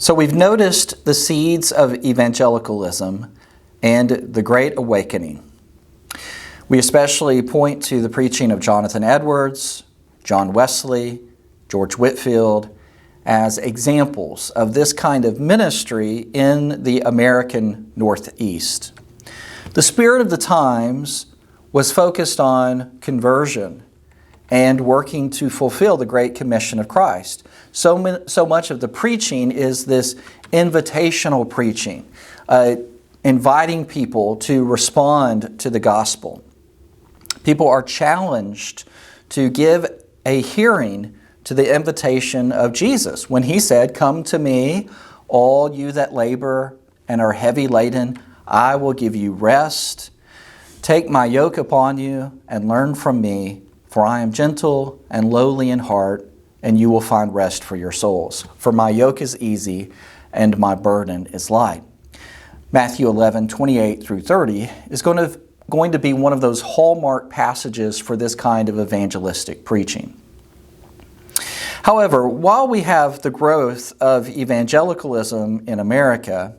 So we've noticed the seeds of evangelicalism and the Great Awakening. We especially point to the preaching of Jonathan Edwards, John Wesley, George Whitefield, as examples of this kind of ministry in the American Northeast. The spirit of the times was focused on conversion and working to fulfill the Great Commission of Christ. So much of the preaching is this invitational preaching, inviting people to respond to the gospel. People are challenged to give a hearing to the invitation of Jesus when he said, "Come to me, all you that labor and are heavy laden, I will give you rest. Take my yoke upon you and learn from me, for I am gentle and lowly in heart, and you will find rest for your souls. For my yoke is easy and my burden is light." Matthew 11:28 through 30 is going to be one of those hallmark passages for this kind of evangelistic preaching. However, while we have the growth of evangelicalism in America,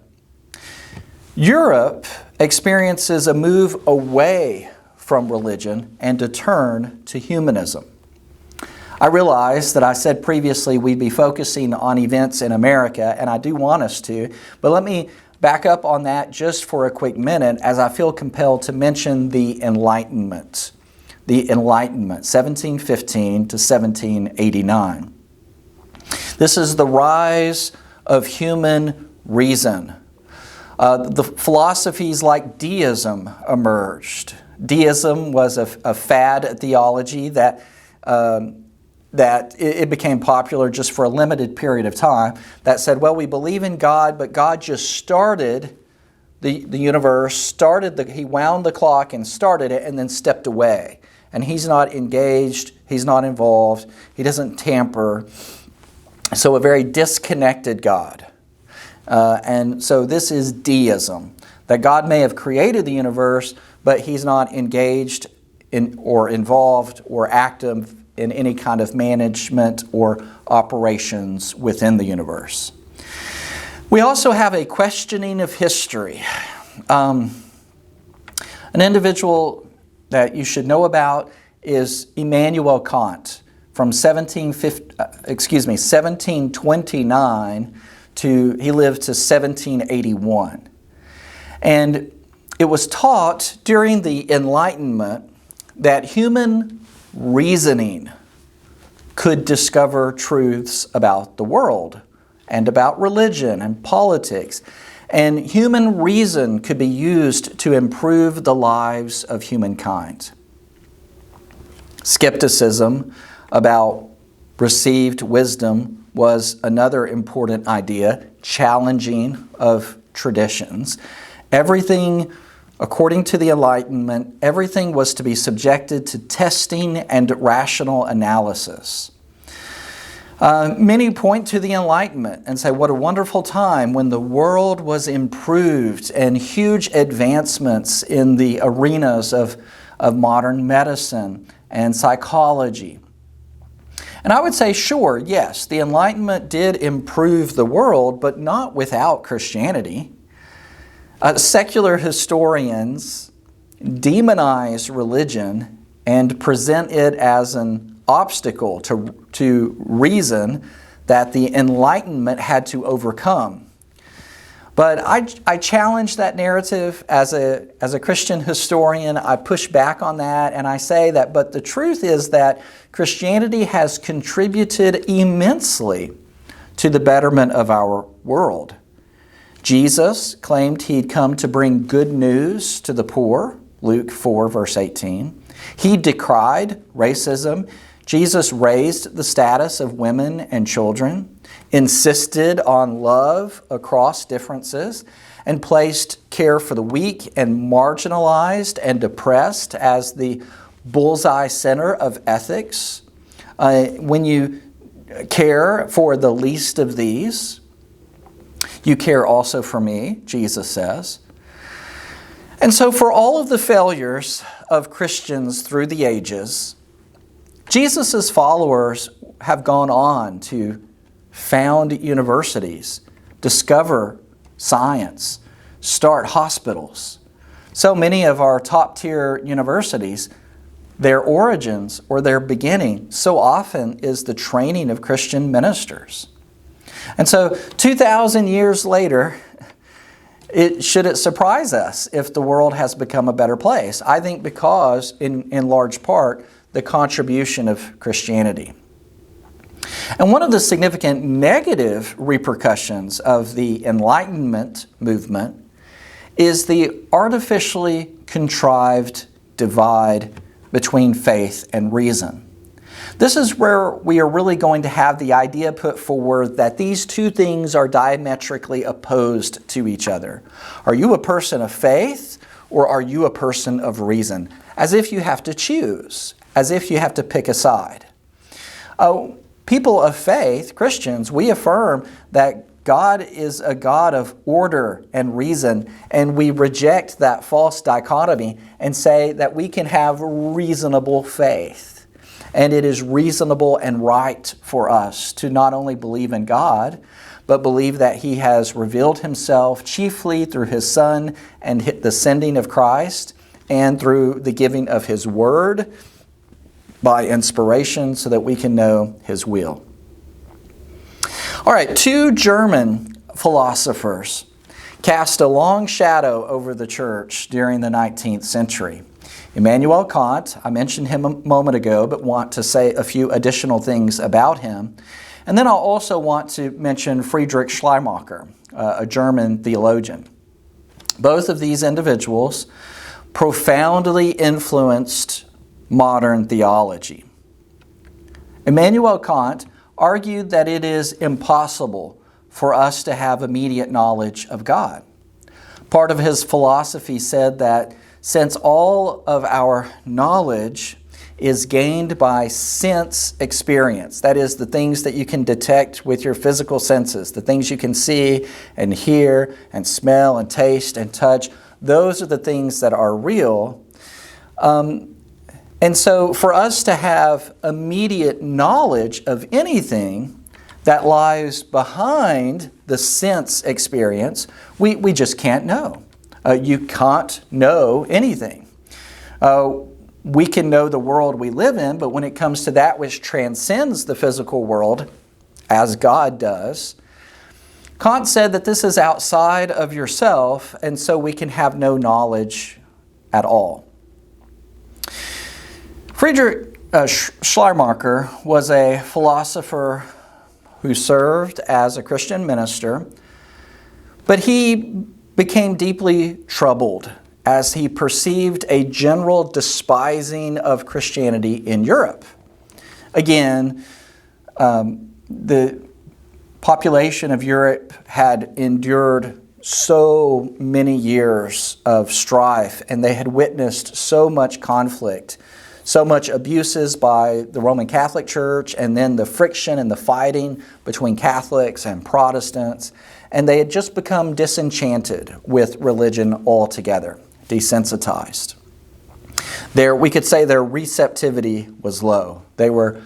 Europe experiences a move away from religion and a turn to humanism. I realize that I said previously we'd be focusing on events in America, and I do want us to, but let me back up on that just for a quick minute as I feel compelled to mention the Enlightenment. The Enlightenment, 1715 to 1789. This is the rise of human reason. The philosophies like Deism emerged. Deism was a fad theology that it became popular just for a limited period of time, that said, well, we believe in God, but God just started the universe, he wound the clock and started it and then stepped away. And he's not engaged, he's not involved, he doesn't tamper. So a very disconnected God. And so this is deism, that God may have created the universe, but he's not engaged in or involved or active in any kind of management or operations within the universe. We also have a questioning of history. An individual that you should know about is Emmanuel Kant from 1729 he lived to 1781. And it was taught during the Enlightenment that human reasoning could discover truths about the world and about religion and politics. And human reason could be used to improve the lives of humankind. Skepticism about received wisdom was another important idea, challenging of traditions. Everything, according to the Enlightenment, everything was to be subjected to testing and rational analysis. Many point to the Enlightenment and say, what a wonderful time when the world was improved and huge advancements in the arenas of modern medicine and psychology. And I would say, sure, yes, the Enlightenment did improve the world, but not without Christianity. Secular historians demonize religion and present it as an obstacle to reason that the Enlightenment had to overcome. But I challenge that narrative as a Christian historian. I push back on that and I say that, but the truth is that Christianity has contributed immensely to the betterment of our world. Jesus claimed he'd come to bring good news to the poor, Luke 4, verse 18. He decried racism. Jesus raised the status of women and children, insisted on love across differences, and placed care for the weak and marginalized and depressed as the bullseye center of ethics. When you care for the least of these, you care also for me, Jesus says. And so for all of the failures of Christians through the ages, Jesus' followers have gone on to found universities, discover science, start hospitals. So many of our top-tier universities, their origins or their beginning so often is the training of Christian ministers. And so 2,000 years later, should it surprise us if the world has become a better place? I think because, in large part, the contribution of Christianity. And one of the significant negative repercussions of the Enlightenment movement is the artificially contrived divide between faith and reason. This is where we are really going to have the idea put forward that these two things are diametrically opposed to each other. Are you a person of faith or are you a person of reason? As if you have to choose, as if you have to pick a side. People of faith, Christians, we affirm that God is a God of order and reason, and we reject that false dichotomy and say that we can have reasonable faith. And it is reasonable and right for us to not only believe in God, but believe that He has revealed Himself chiefly through His Son and the sending of Christ, and through the giving of His Word by inspiration so that we can know His will. All right, two German philosophers cast a long shadow over the church during the 19th century. Immanuel Kant, I mentioned him a moment ago, but want to say a few additional things about him. And then I'll also want to mention Friedrich Schleiermarker, a German theologian. Both of these individuals profoundly influenced modern theology. Immanuel Kant argued that it is impossible for us to have immediate knowledge of God. Part of his philosophy said that since all of our knowledge is gained by sense experience, that is, the things that you can detect with your physical senses, the things you can see and hear and smell and taste and touch, those are the things that are real. And so for us to have immediate knowledge of anything that lies behind the sense experience, we just can't know. You can't know anything. We can know the world we live in, but when it comes to that which transcends the physical world, as God does, Kant said that this is outside of yourself, and so we can have no knowledge at all. Friedrich Schleiermarker was a philosopher who served as a Christian minister, but he became deeply troubled as he perceived a general despising of Christianity in Europe. Again, the population of Europe had endured so many years of strife, and they had witnessed so much conflict, so much abuses by the Roman Catholic Church, and then the friction and the fighting between Catholics and Protestants. And they had just become disenchanted with religion altogether, desensitized. We could say their receptivity was low. They were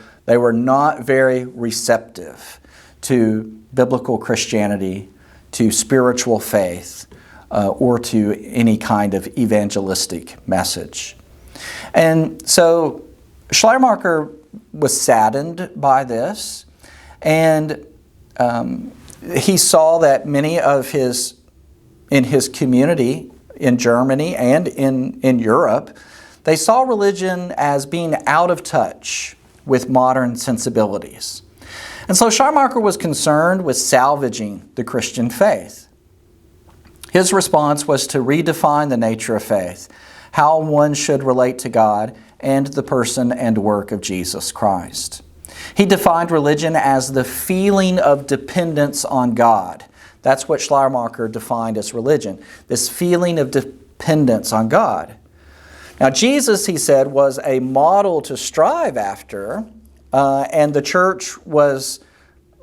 not very receptive to biblical Christianity, to spiritual faith, or to any kind of evangelistic message. And so Schleiermarker was saddened by this, and he saw that many of in his community in Germany and in Europe, they saw religion as being out of touch with modern sensibilities. And so Schleiermarker was concerned with salvaging the Christian faith. His response was to redefine the nature of faith, how one should relate to God and the person and work of Jesus Christ. He defined religion as the feeling of dependence on God. That's what Schleiermarker defined as religion, this feeling of dependence on God. Now, Jesus, he said, was a model to strive after, and the church was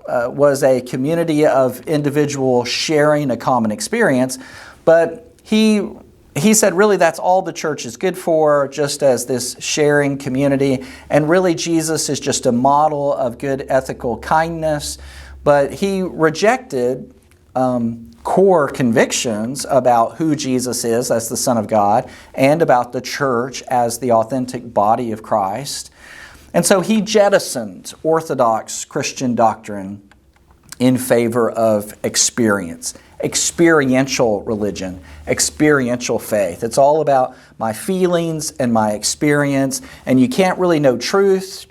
a community of individuals sharing a common experience, but he said really that's all the church is good for, just as this sharing community. And really Jesus is just a model of good ethical kindness. But he rejected core convictions about who Jesus is as the Son of God and about the church as the authentic body of Christ. And so he jettisoned orthodox Christian doctrine in favor of experience, experiential religion, experiential faith. It's all about my feelings and my experience, and you can't really know truth,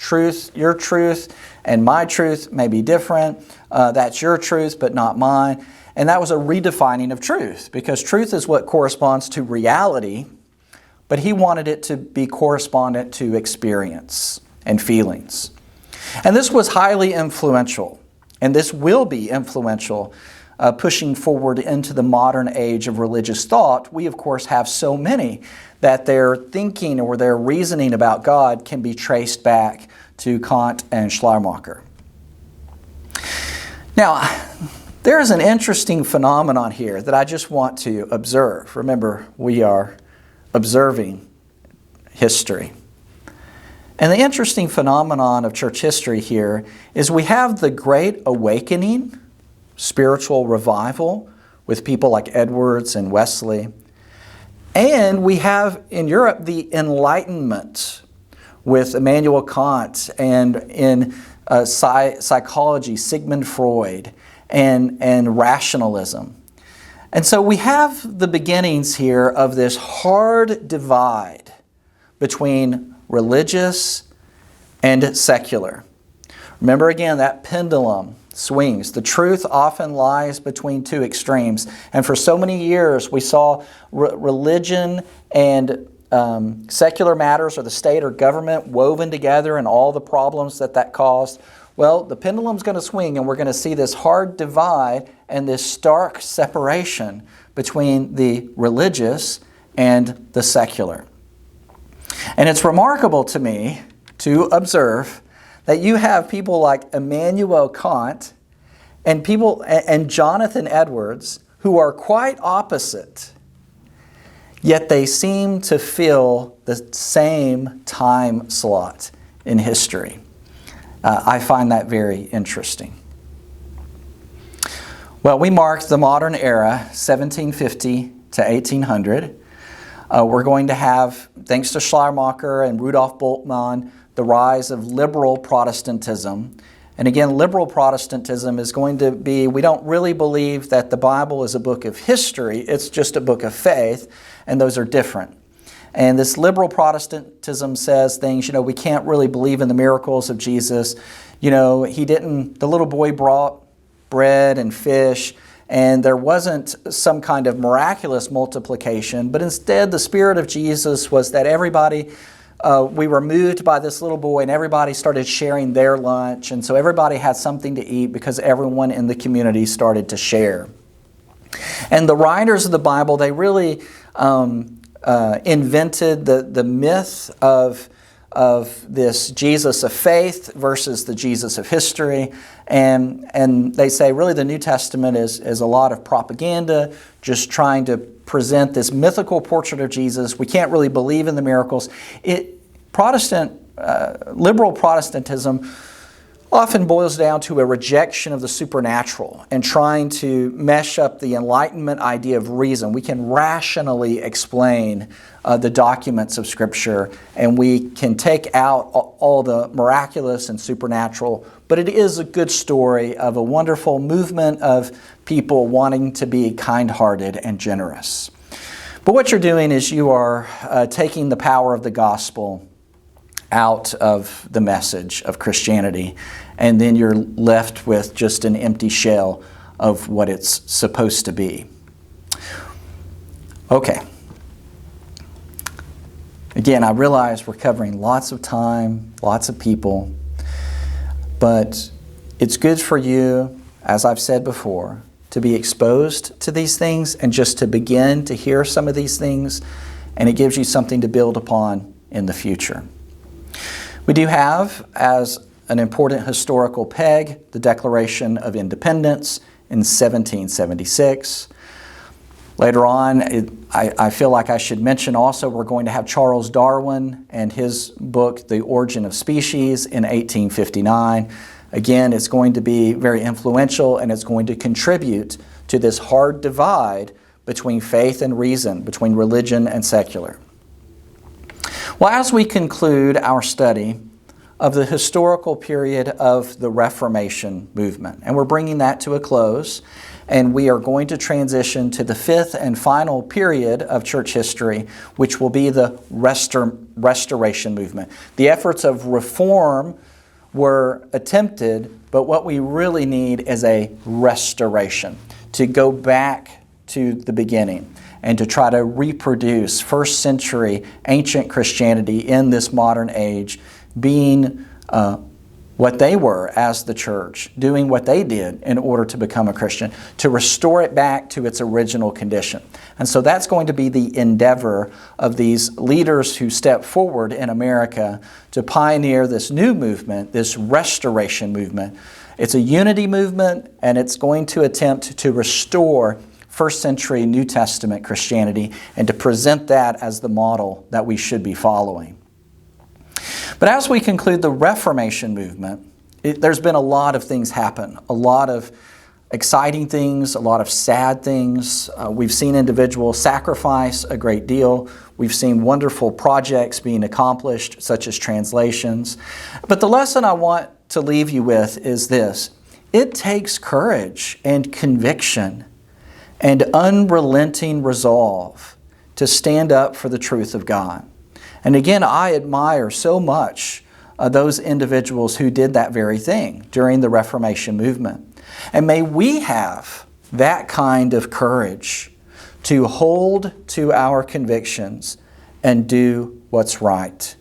your truth, and my truth may be different. That's your truth, but not mine. And that was a redefining of truth, because truth is what corresponds to reality, but he wanted it to be correspondent to experience and feelings. And this was highly influential, and this will be influential pushing forward into the modern age of religious thought. We, of course, have so many that their thinking or their reasoning about God can be traced back to Kant and Schleiermarker. Now, there is an interesting phenomenon here that I just want to observe. Remember, we are observing history. And the interesting phenomenon of church history here is we have the Great Awakening, spiritual revival with people like Edwards and Wesley. And we have in Europe the Enlightenment with Emmanuel Kant, and in psychology, Sigmund Freud, and rationalism. And so we have the beginnings here of this hard divide between religious and secular. Remember again, that pendulum swings. The truth often lies between two extremes. And for so many years, we saw religion and secular matters, or the state or government, woven together and all the problems that caused. Well, the pendulum's going to swing, and we're going to see this hard divide and this stark separation between the religious and the secular. And it's remarkable to me to observe that you have people like Emmanuel Kant and Jonathan Edwards who are quite opposite, yet they seem to fill the same time slot in history. I find that very interesting. Well, we mark the modern era, 1750 to 1800. We're going to have, thanks to Schleiermarker and Rudolf Bultmann, the rise of liberal Protestantism. And again, liberal Protestantism is going to be, we don't really believe that the Bible is a book of history, it's just a book of faith, and those are different. And this liberal Protestantism says things, we can't really believe in the miracles of Jesus. The little boy brought bread and fish, and there wasn't some kind of miraculous multiplication, but instead the Spirit of Jesus was that everybody, we were moved by this little boy, and everybody started sharing their lunch, and so everybody had something to eat because everyone in the community started to share. And the writers of the Bible, they really invented the myth of this Jesus of faith versus the Jesus of history. And they say really the New Testament is a lot of propaganda, just trying to present this mythical portrait of Jesus. We can't really believe in the miracles. Liberal Protestantism often boils down to a rejection of the supernatural and trying to mesh up the Enlightenment idea of reason. We can rationally explain the documents of Scripture, and we can take out all the miraculous and supernatural, but it is a good story of a wonderful movement of people wanting to be kind-hearted and generous. But what you're doing is you are taking the power of the gospel out of the message of Christianity, and then you're left with just an empty shell of what it's supposed to be. Okay. Again, I realize we're covering lots of time, lots of people, but it's good for you, as I've said before, to be exposed to these things and just to begin to hear some of these things, and it gives you something to build upon in the future. We do have, as an important historical peg, the Declaration of Independence in 1776. Later on, I feel like I should mention also we're going to have Charles Darwin and his book, The Origin of Species, in 1859. Again, it's going to be very influential, and it's going to contribute to this hard divide between faith and reason, between religion and secular. Well, as we conclude our study of the historical period of the Reformation movement, and we're bringing that to a close, and we are going to transition to the fifth and final period of church history, which will be the Restoration movement. The efforts of reform were attempted, but what we really need is a restoration, to go back to the beginning and to try to reproduce first century ancient Christianity in this modern age, being what they were as the church, doing what they did in order to become a Christian, to restore it back to its original condition. And so that's going to be the endeavor of these leaders who step forward in America to pioneer this new movement, this restoration movement. It's a unity movement, and it's going to attempt to restore first century New Testament Christianity and to present that as the model that we should be following. But as we conclude the Reformation movement, there's been a lot of things happen, a lot of exciting things, a lot of sad things. We've seen individuals sacrifice a great deal. We've seen wonderful projects being accomplished, such as translations. But the lesson I want to leave you with is this: it takes courage and conviction and unrelenting resolve to stand up for the truth of God. And again, I admire so much those individuals who did that very thing during the Reformation movement. And may we have that kind of courage to hold to our convictions and do what's right,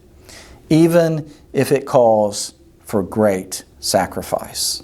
even if it calls for great sacrifice.